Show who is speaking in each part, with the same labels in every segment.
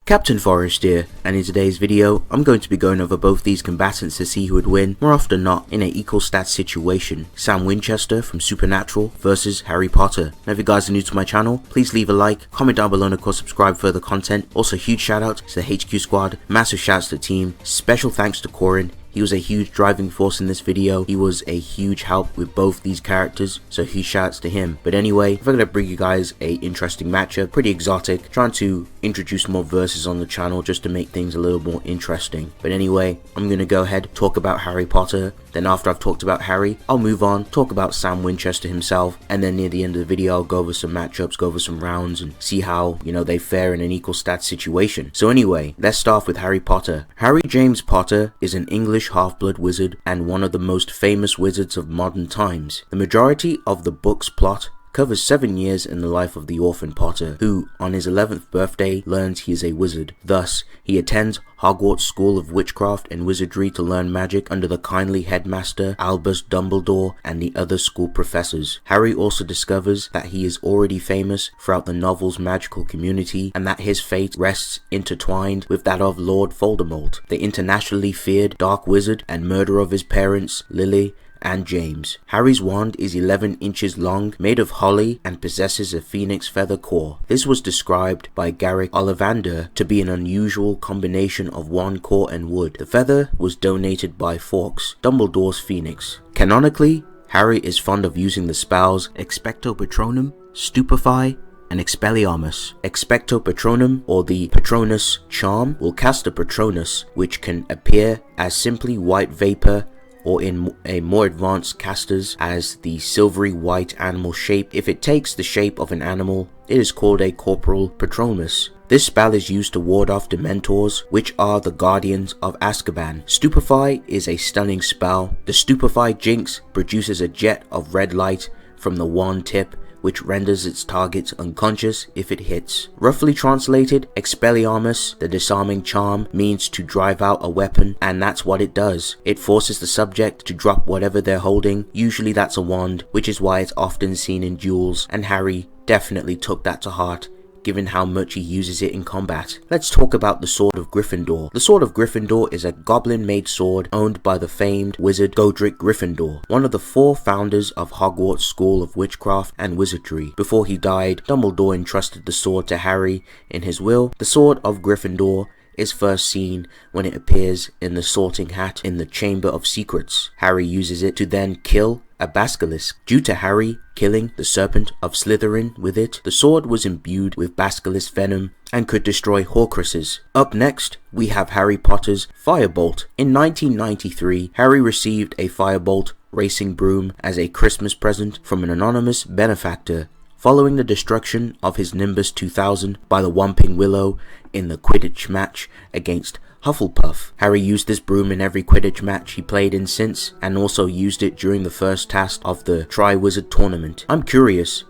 Speaker 1: Captain Forest here, and in today's video, I'm going to be going over both these combatants to see who would win, more often not, in an equal stats situation. Sam Winchester from Supernatural versus Harry Potter. Now if you guys are new to my channel, please leave a like, comment down below and of course subscribe for further content. Also huge shout out to the HQ squad, massive shouts to the team, special thanks to Korin. He was a huge driving force in this video. He was a huge help with both these characters, so huge shouts to him. But anyway, I'm going to bring you guys a interesting matchup, pretty exotic, trying to introduce more verses on the channel just to make things a little more interesting. But anyway, I'm going to go ahead, talk about Harry Potter. Then after I've talked about Harry, I'll move on, talk about Sam Winchester himself, and then near the end of the video, I'll go over some matchups, go over some rounds, and see how, they fare in an equal stats situation. So anyway, let's start off with Harry Potter. Harry James Potter is an English half-blood wizard and one of the most famous wizards of modern times. The majority of the book's plot covers 7 years in the life of the orphan Potter, who, on his 11th birthday, learns he is a wizard. Thus, he attends Hogwarts School of Witchcraft and Wizardry to learn magic under the kindly headmaster Albus Dumbledore and the other school professors. Harry also discovers that he is already famous throughout the novel's magical community and that his fate rests intertwined with that of Lord Voldemort, the internationally feared dark wizard and murderer of his parents, Lily and James. Harry's wand is 11 inches long, made of holly, and possesses a phoenix feather core. This was described by Garrick Ollivander to be an unusual combination of wand core and wood. The feather was donated by Fawkes, Dumbledore's phoenix. Canonically, Harry is fond of using the spells Expecto Patronum, Stupefy, and Expelliarmus. Expecto Patronum, or the Patronus charm, will cast a Patronus, which can appear as simply white vapor or in a more advanced casters as the silvery white animal shape. If it takes the shape of an animal, it is called a corporal patronus. This spell is used to ward off Dementors, which are the guardians of Azkaban. Stupefy is a stunning spell. The Stupefy Jinx produces a jet of red light from the wand tip, which renders its target unconscious if it hits. Roughly translated, Expelliarmus, the disarming charm, means to drive out a weapon, and that's what it does. It forces the subject to drop whatever they're holding, usually that's a wand, which is why it's often seen in duels, and Harry definitely took that to heart, given how much he uses it in combat. Let's talk about the Sword of Gryffindor. The Sword of Gryffindor is a goblin-made sword owned by the famed wizard Godric Gryffindor, one of the 4 founders of Hogwarts School of Witchcraft and Wizardry. Before he died, Dumbledore entrusted the sword to Harry in his will. The Sword of Gryffindor is first seen when it appears in the Sorting Hat in the Chamber of Secrets. Harry uses it to then kill a basilisk. Due to Harry killing the Serpent of Slytherin with it, the sword was imbued with basilisk venom and could destroy Horcruxes. Up next, we have Harry Potter's Firebolt. In 1993, Harry received a Firebolt racing broom as a Christmas present from an anonymous benefactor, following the destruction of his Nimbus 2000 by the Whomping Willow in the Quidditch match against Hufflepuff. Harry used this broom in every Quidditch match he played in since, and also used it during the first task of the Triwizard Tournament. I'm curious,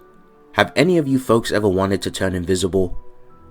Speaker 1: have any of you folks ever wanted to turn invisible?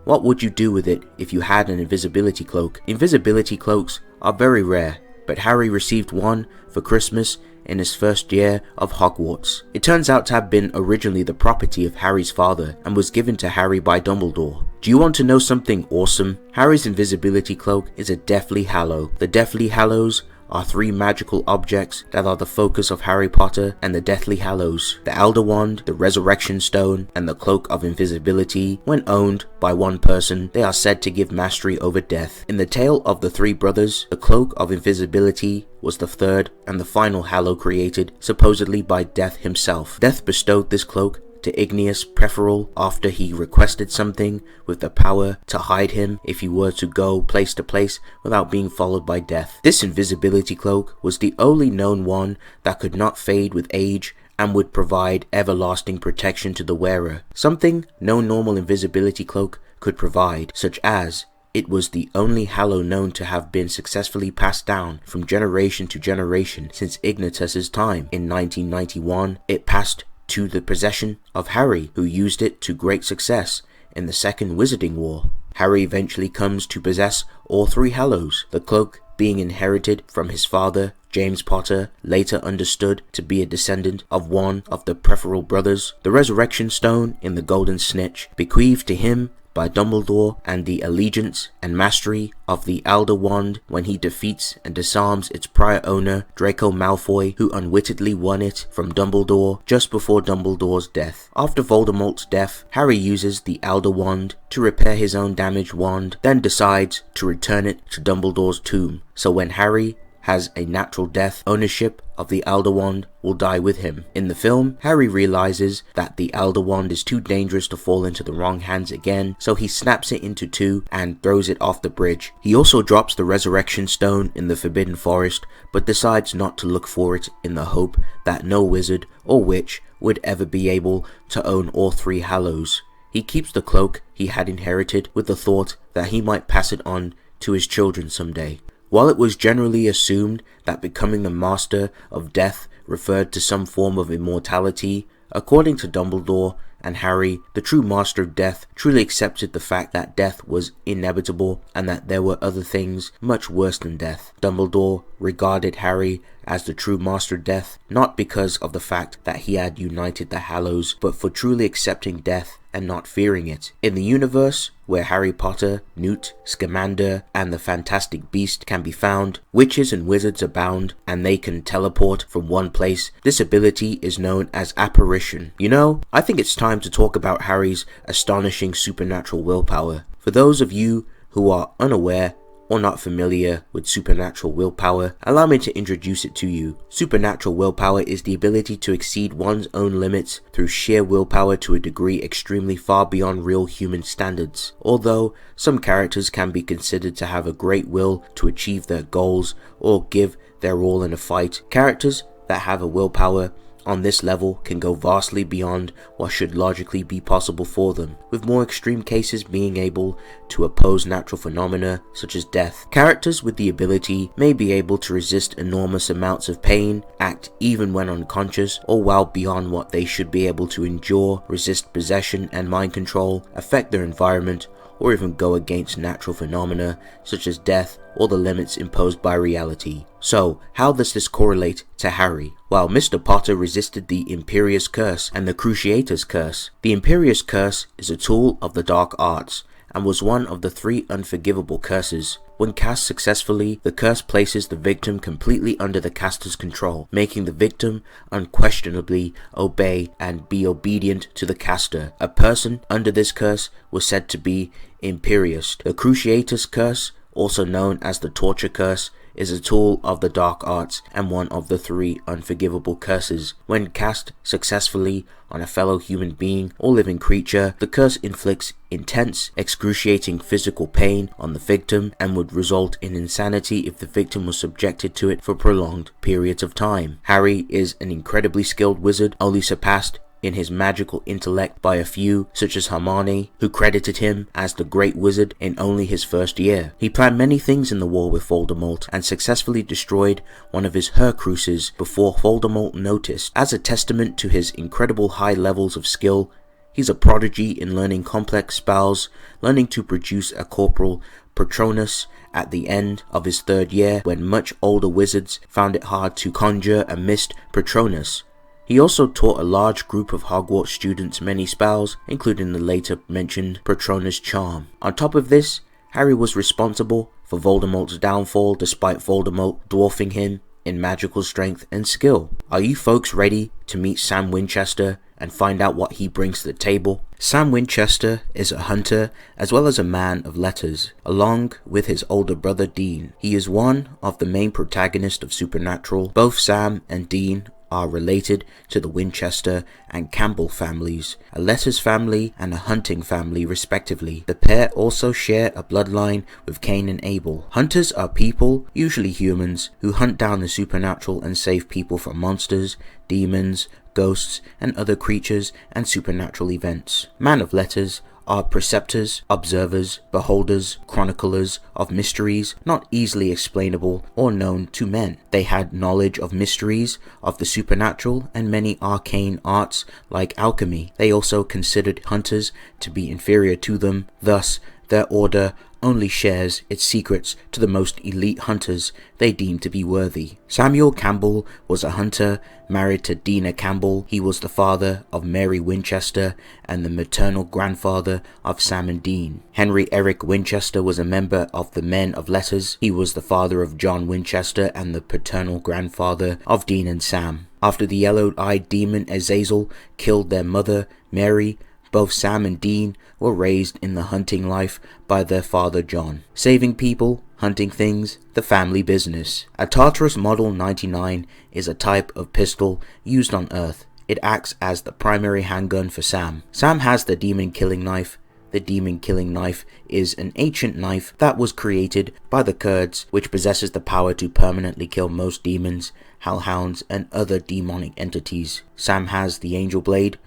Speaker 1: What would you do with it if you had an invisibility cloak? Invisibility cloaks are very rare, but Harry received one for Christmas in his first year of Hogwarts. It turns out to have been originally the property of Harry's father and was given to Harry by Dumbledore. Do you want to know something awesome? Harry's invisibility cloak is a Deathly Hallow. The Deathly Hallows are 3 magical objects that are the focus of Harry Potter and the Deathly Hallows: the Elder Wand, the Resurrection Stone, and the Cloak of Invisibility. When owned by one person, they are said to give mastery over death. In the tale of the 3 brothers, the Cloak of Invisibility was the 3rd and the final Hallow created, supposedly by Death himself. Death bestowed this cloak to Igneous Preferal after he requested something with the power to hide him if he were to go place to place without being followed by death. This invisibility cloak was the only known one that could not fade with age and would provide everlasting protection to the wearer, something no normal invisibility cloak could provide, such as it was the only Hallow known to have been successfully passed down from generation to generation since Ignitus's time. In 1991, it passed to the possession of Harry, who used it to great success in the Second Wizarding War. Harry eventually comes to possess all 3 Hallows, the cloak being inherited from his father, James Potter, later understood to be a descendant of one of the Preferal brothers. The Resurrection Stone in the Golden Snitch, bequeathed to him by Dumbledore and the allegiance and mastery of the Elder Wand when he defeats and disarms its prior owner, Draco Malfoy, who unwittingly won it from Dumbledore just before Dumbledore's death. After Voldemort's death, Harry uses the Elder Wand to repair his own damaged wand, then decides to return it to Dumbledore's tomb. So when Harry has a natural death, ownership of the Elder Wand will die with him. In the film, Harry realizes that the Elder Wand is too dangerous to fall into the wrong hands again, so he snaps it into two and throws it off the bridge. He also drops the Resurrection Stone in the Forbidden Forest, but decides not to look for it in the hope that no wizard or witch would ever be able to own all three Hallows. He keeps the cloak he had inherited with the thought that he might pass it on to his children someday. While it was generally assumed that becoming the Master of Death referred to some form of immortality, according to Dumbledore and Harry, the true Master of Death truly accepted the fact that death was inevitable and that there were other things much worse than death. Dumbledore regarded Harry as the true Master of Death, not because of the fact that he had united the Hallows, but for truly accepting death and not fearing it. In the universe where Harry Potter, Newt, Scamander, and the Fantastic Beast can be found, witches and wizards abound, and they can teleport from one place. This ability is known as apparition. You know, I think it's time to talk about Harry's astonishing supernatural willpower. For those of you who are unaware or not familiar with supernatural willpower, allow me to introduce it to you. Supernatural willpower is the ability to exceed one's own limits through sheer willpower to a degree extremely far beyond real human standards. Although some characters can be considered to have a great will to achieve their goals or give their all in a fight, characters that have a willpower on this level can go vastly beyond what should logically be possible for them, with more extreme cases being able to oppose natural phenomena such as death. Characters with the ability may be able to resist enormous amounts of pain, act even when unconscious or well beyond what they should be able to endure, resist possession and mind control, affect their environment, or even go against natural phenomena such as death or the limits imposed by reality. So, how does this correlate to Harry? While Mr. Potter resisted the Imperious Curse and the Cruciator's Curse, the Imperious Curse is a tool of the dark arts and was one of the 3 unforgivable curses. When cast successfully, the curse places the victim completely under the caster's control, making the victim unquestionably obey and be obedient to the caster. A person under this curse was said to be imperious. The Cruciator's Curse, also known as the Torture Curse, is a tool of the dark arts and one of the 3 unforgivable curses. When cast successfully on a fellow human being or living creature, the curse inflicts intense, excruciating physical pain on the victim and would result in insanity if the victim was subjected to it for prolonged periods of time. Harry is an incredibly skilled wizard, only surpassed in his magical intellect by a few, such as Hermione, who credited him as the great wizard in only his first year. He planned many things in the war with Voldemort and successfully destroyed one of his Horcruxes before Voldemort noticed. As a testament to his incredible high levels of skill, he's a prodigy in learning complex spells, learning to produce a corporal Patronus at the end of his 3rd year when much older wizards found it hard to conjure a mist Patronus. He also taught a large group of Hogwarts students many spells, including the later mentioned Patronus Charm. On top of this, Harry was responsible for Voldemort's downfall despite Voldemort dwarfing him in magical strength and skill. Are you folks ready to meet Sam Winchester and find out what he brings to the table? Sam Winchester is a hunter as well as a man of letters, along with his older brother Dean. He is one of the main protagonists of Supernatural. Both Sam and Dean are related to the Winchester and Campbell families, a letters family and a hunting family respectively. The pair also share a bloodline with Cain and Abel. Hunters are people, usually humans, who hunt down the supernatural and save people from monsters, demons, ghosts, and other creatures and supernatural events. Man of letters are preceptors, observers, beholders, chroniclers of mysteries not easily explainable or known to men. They had knowledge of mysteries of the supernatural and many arcane arts like alchemy. They also considered hunters to be inferior to them, thus Their order only shares its secrets to the most elite hunters they deem to be worthy. Samuel Campbell was a hunter married to Dina Campbell. He was the father of Mary Winchester and the maternal grandfather of Sam and Dean. Henry Eric Winchester was a member of the Men of Letters. He was the father of John Winchester and the paternal grandfather of Dean and Sam. After the yellow-eyed demon Azazel killed their mother, Mary, both Sam and Dean were raised in the hunting life by their father John. Saving people, hunting things, the family business. A Tartarus Model 99 is a type of pistol used on Earth. It acts as the primary handgun for Sam. Sam has the demon killing knife. The demon killing knife is an ancient knife that was created by the Kurds, which possesses the power to permanently kill most demons, hellhounds, and other demonic entities. Sam has the angel blade.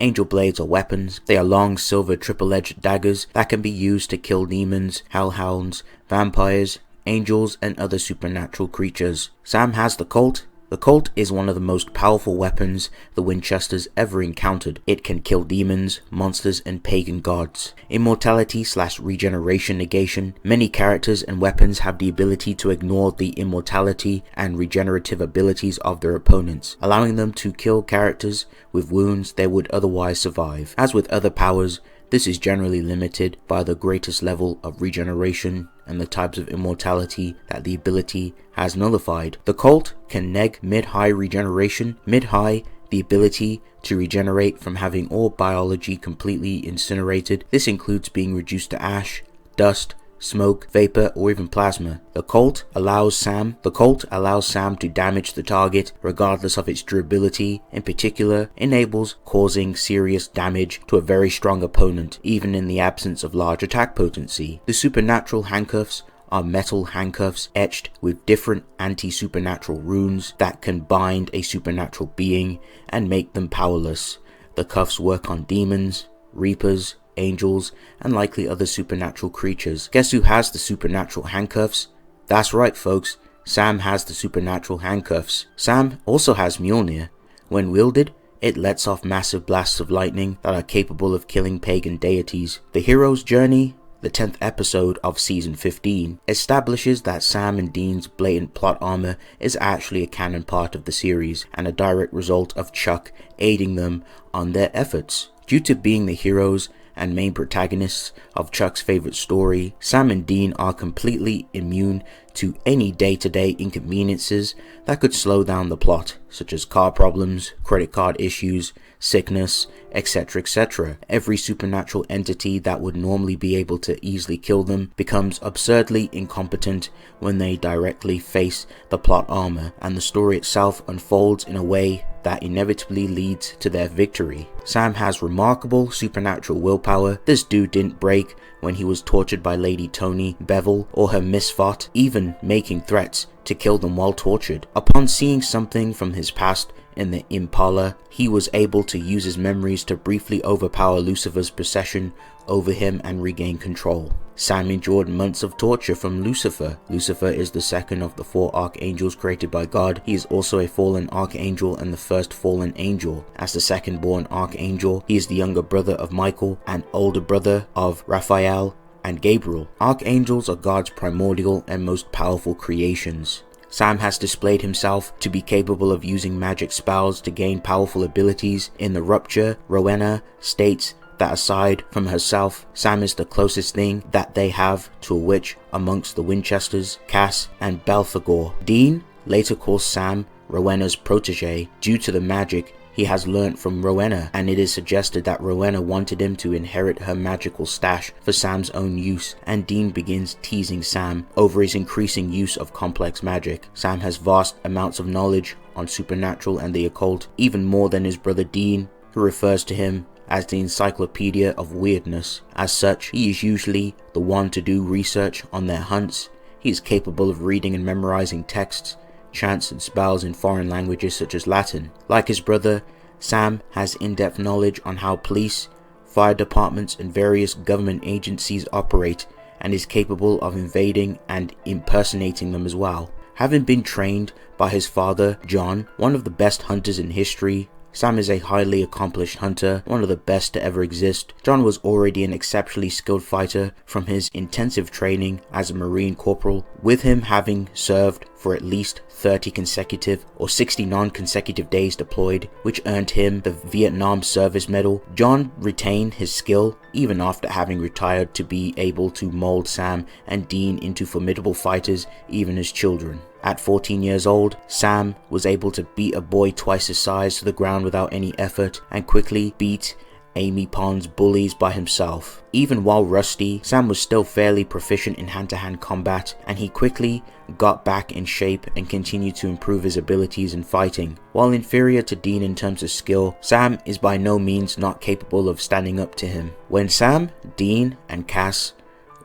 Speaker 1: Angel blades are weapons. They are long silver triple-edged daggers that can be used to kill demons, hellhounds, vampires, angels, and other supernatural creatures. Sam has the Colt. The Colt is one of the most powerful weapons the Winchesters ever encountered. It can kill demons, monsters, and pagan gods. Immortality/regeneration negation. Many characters and weapons have the ability to ignore the immortality and regenerative abilities of their opponents, allowing them to kill characters with wounds they would otherwise survive. As with other powers, this is generally limited by the greatest level of regeneration and the types of immortality that the ability has nullified. The Colt can neg mid-high regeneration. Mid-high, the ability to regenerate from having all biology completely incinerated. This includes being reduced to ash, dust, smoke, vapor, or even plasma. The Colt allows Sam to damage the target regardless of its durability. In particular, enables causing serious damage to a very strong opponent, even in the absence of large attack potency. The supernatural handcuffs are metal handcuffs etched with different anti-supernatural runes that can bind a supernatural being and make them powerless. The cuffs work on demons, reapers, angels, and likely other supernatural creatures. Guess who has the supernatural handcuffs? That's right, folks. Sam has the supernatural handcuffs. Sam also has Mjolnir. When wielded, it lets off massive blasts of lightning that are capable of killing pagan deities. The hero's journey, the 10th episode of season 15, establishes that Sam and Dean's blatant plot armor is actually a canon part of the series and a direct result of Chuck aiding them on their efforts. Due to being the heroes and main protagonists of Chuck's favorite story, Sam and Dean are completely immune to any day-to-day inconveniences that could slow down the plot, such as car problems, credit card issues, sickness, etc., etc. Every supernatural entity that would normally be able to easily kill them becomes absurdly incompetent when they directly face the plot armor, and the story itself unfolds in a way that inevitably leads to their victory. Sam has remarkable supernatural willpower. This dude didn't break when he was tortured by Lady Tony Bevel or her misfot, even making threats to kill them while tortured. Upon seeing something from his past in the Impala, he was able to use his memories to briefly overpower Lucifer's possession over him and regain control. Sam endured months of torture from Lucifer. Lucifer is the second of the 4 archangels created by God. He is also a fallen archangel and the first fallen angel. As the second born archangel, he is the younger brother of Michael and older brother of Raphael and Gabriel. Archangels are God's primordial and most powerful creations. Sam has displayed himself to be capable of using magic spells to gain powerful abilities. In The Rupture, Rowena states that aside from herself, Sam is the closest thing that they have to a witch amongst the Winchesters, Cass, and Belphegor. Dean later calls Sam Rowena's protege due to the magic he has learnt from Rowena, and it is suggested that Rowena wanted him to inherit her magical stash for Sam's own use, and Dean begins teasing Sam over his increasing use of complex magic. Sam has vast amounts of knowledge on supernatural and the occult, even more than his brother Dean, who refers to him as the encyclopedia of weirdness. As such, he is usually the one to do research on their hunts. He is capable of reading and memorizing texts, chants, and spells in foreign languages such as Latin. Like his brother, Sam has in-depth knowledge on how police, fire departments, and various government agencies operate, and is capable of invading and impersonating them as well. Having been trained by his father, John, one of the best hunters in history, Sam is a highly accomplished hunter, one of the best to ever exist. John was already an exceptionally skilled fighter from his intensive training as a Marine corporal, with him having served for at least 30 consecutive or 60 non-consecutive days deployed, which earned him the Vietnam Service Medal. John retained his skill even after having retired to be able to mold Sam and Dean into formidable fighters even as children. At 14 years old, Sam was able to beat a boy twice his size to the ground without any effort and quickly beat Amy Pond's bullies by himself. Even while rusty, Sam was still fairly proficient in hand-to-hand combat, and he quickly got back in shape and continued to improve his abilities in fighting. While inferior to Dean in terms of skill, Sam is by no means not capable of standing up to him. When Sam, Dean, and Cass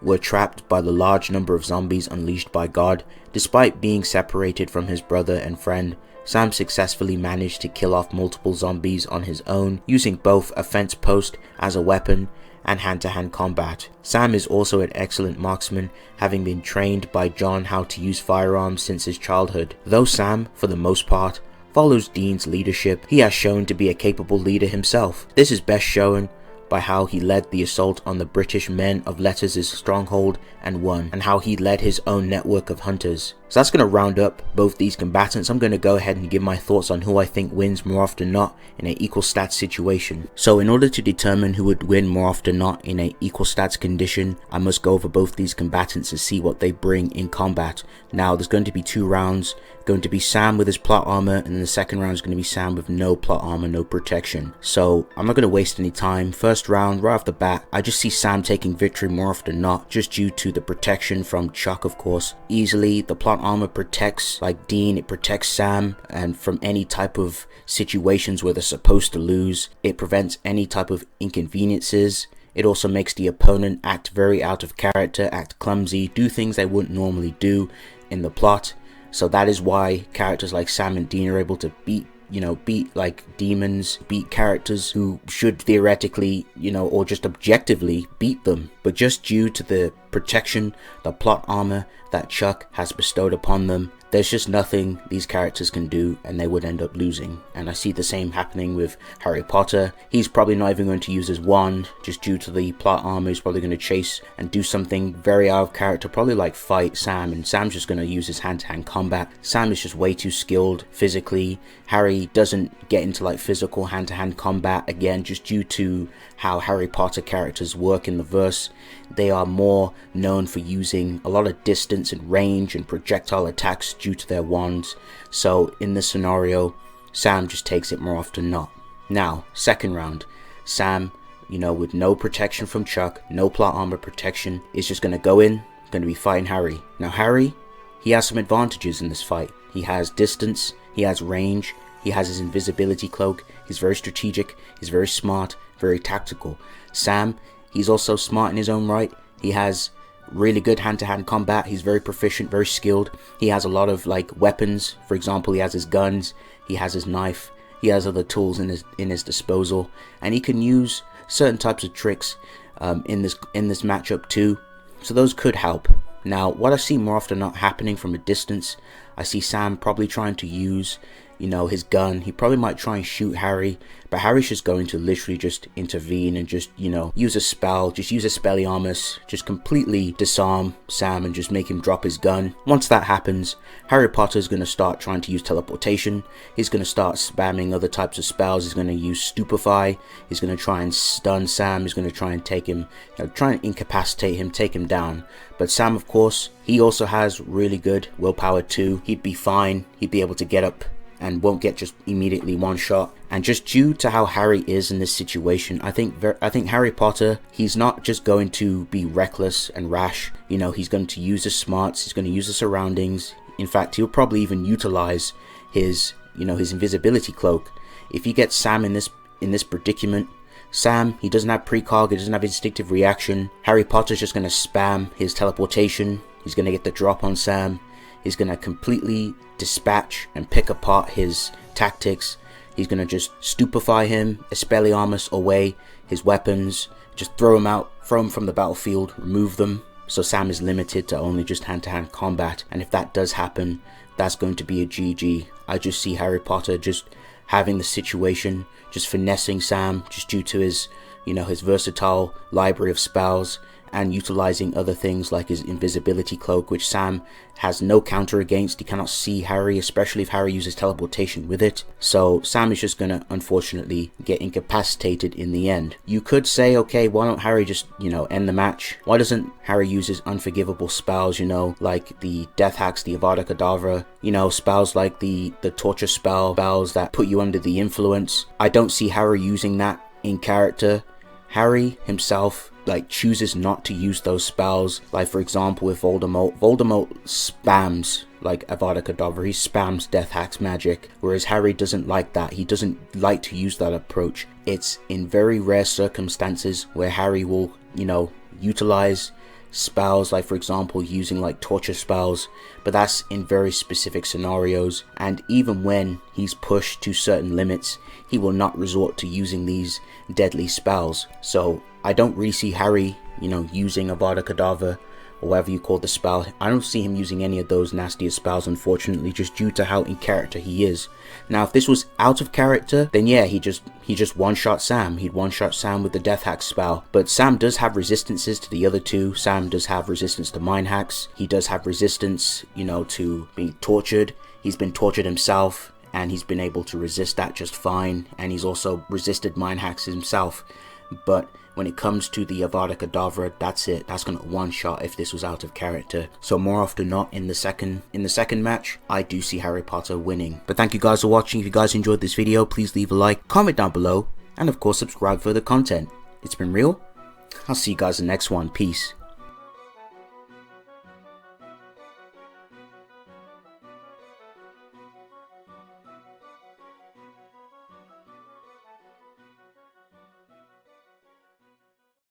Speaker 1: were trapped by the large number of zombies unleashed by God, despite being separated from his brother and friend, Sam successfully managed to kill off multiple zombies on his own, using both a fence post as a weapon and hand-to-hand combat. Sam is also an excellent marksman, having been trained by John how to use firearms since his childhood. Though Sam, for the most part, follows Dean's leadership, he has shown to be a capable leader himself. This is best shown by how he led the assault on the British men of Letters' stronghold and won, and how he led his own network of hunters. So that's going to round up both these combatants. I'm going to go ahead and give my thoughts on who I think wins more often than not in an equal stats situation. So in order to determine who would win more often than not in an equal stats condition, I must go over both these combatants to see what they bring in combat. Now there's going to be 2 rounds, going to be Sam with his plot armor, and then the second round is going to be Sam with no plot armor, no protection. So I'm not going to waste any time. First round, right off the bat, I just see Sam taking victory more often than not, just due to the protection from Chuck, of course. Easily, the plot armor protects, like Dean, it protects Sam and from any type of situations where they're supposed to lose. It prevents any type of inconveniences. It also makes the opponent act very out of character, act clumsy, do things they wouldn't normally do in the plot. So that is why characters like Sam and Dean are able to beat like demons, beat characters who should theoretically, or just objectively beat them. But just due to the protection, the plot armor that Chuck has bestowed upon them, there's just nothing these characters can do and they would end up losing. And I see the same happening with Harry Potter. He's probably not even going to use his wand just due to the plot armor. He's probably going to chase and do something very out of character, probably like fight Sam, and Sam's just going to use his hand-to-hand combat. Sam is just way too skilled physically. Harry doesn't get into like physical hand-to-hand combat, again just due to how Harry Potter characters work in the verse. They are more known for using a lot of distance and range and projectile attacks due to their wands. So in this scenario, Sam just takes it more often than not. Now, second round, Sam, with no protection from Chuck, no plot armor protection, is just going to go in, going to be fighting Harry. Now Harry, he has some advantages in this fight. He has distance, he has range, he has his invisibility cloak, he's very strategic, he's very smart, very tactical. Sam, he's also smart in his own right. He has really good hand-to-hand combat. He's very proficient, very skilled. He has a lot of like weapons. For example, he has his guns, he has his knife, he has other tools in his disposal, and he can use certain types of tricks in this matchup too. So those could help. Now, what I see more often not happening from a distance, I see Sam probably trying to use his gun. He probably might try and shoot Harry, but Harry's just going to literally just intervene and just, use a spell, just use a Spelliarmus, just completely disarm Sam and just make him drop his gun. Once that happens, Harry Potter's going to start trying to use teleportation. He's going to start spamming other types of spells. He's going to use Stupefy. He's going to try and stun Sam. He's going to try and take him, try and incapacitate him, take him down. But Sam, of course, he also has really good willpower too. He'd be fine. He'd be able to get up and won't get just immediately one shot. And just due to how Harry is in this situation, I think Harry Potter, he's not just going to be reckless and rash. He's going to use his smarts, he's going to use the surroundings. In fact, he'll probably even utilize his invisibility cloak. If he gets Sam in this predicament, Sam, he doesn't have precog, he doesn't have instinctive reaction. Harry Potter's just going to spam his teleportation. He's going to get the drop on Sam. He's going to completely dispatch and pick apart his tactics. He's going to just stupefy him, Expelliarmus away his weapons, just throw him from the battlefield, remove them. So Sam is limited to only just hand-to-hand combat. And if that does happen, that's going to be a GG. I just see Harry Potter just having the situation, just finessing Sam just due to his, his versatile library of spells, and utilizing other things like his invisibility cloak, which Sam has no counter against. He cannot see Harry, especially if Harry uses teleportation with it. So Sam is just gonna unfortunately get incapacitated in the end. You could say, okay, why don't Harry just, end the match? Why doesn't Harry use his unforgivable spells, like the Death Hacks, the Avada Kedavra, spells like the Torture spells that put you under the influence? I don't see Harry using that in character. Harry himself chooses not to use those spells. Like, for example, with Voldemort spams like Avada Kedavra, he spams Death Hacks magic, whereas Harry doesn't like that. He doesn't like to use that approach. It's in very rare circumstances where Harry will, utilize spells, like for example using like torture spells, but that's in very specific scenarios. And even when he's pushed to certain limits, he will not resort to using these deadly spells. So I don't really see Harry, using Avada Kedavra or whatever you call the spell. I don't see him using any of those nastier spells, unfortunately, just due to how in character he is. Now, if this was out of character, then yeah, he just one-shot Sam. He'd one-shot Sam with the Death Hack spell. But Sam does have resistances to the other two. Sam does have resistance to Mind Hacks. He does have resistance, to being tortured. He's been tortured himself, and he's been able to resist that just fine. And he's also resisted Mind Hacks himself. But when it comes to the Avada Kedavra, that's it. That's gonna one-shot if this was out of character. So more often not, in the second match, I do see Harry Potter winning. But thank you guys for watching. If you guys enjoyed this video, please leave a like, comment down below, and of course subscribe for the content. It's been real. I'll see you guys in the next one. Peace.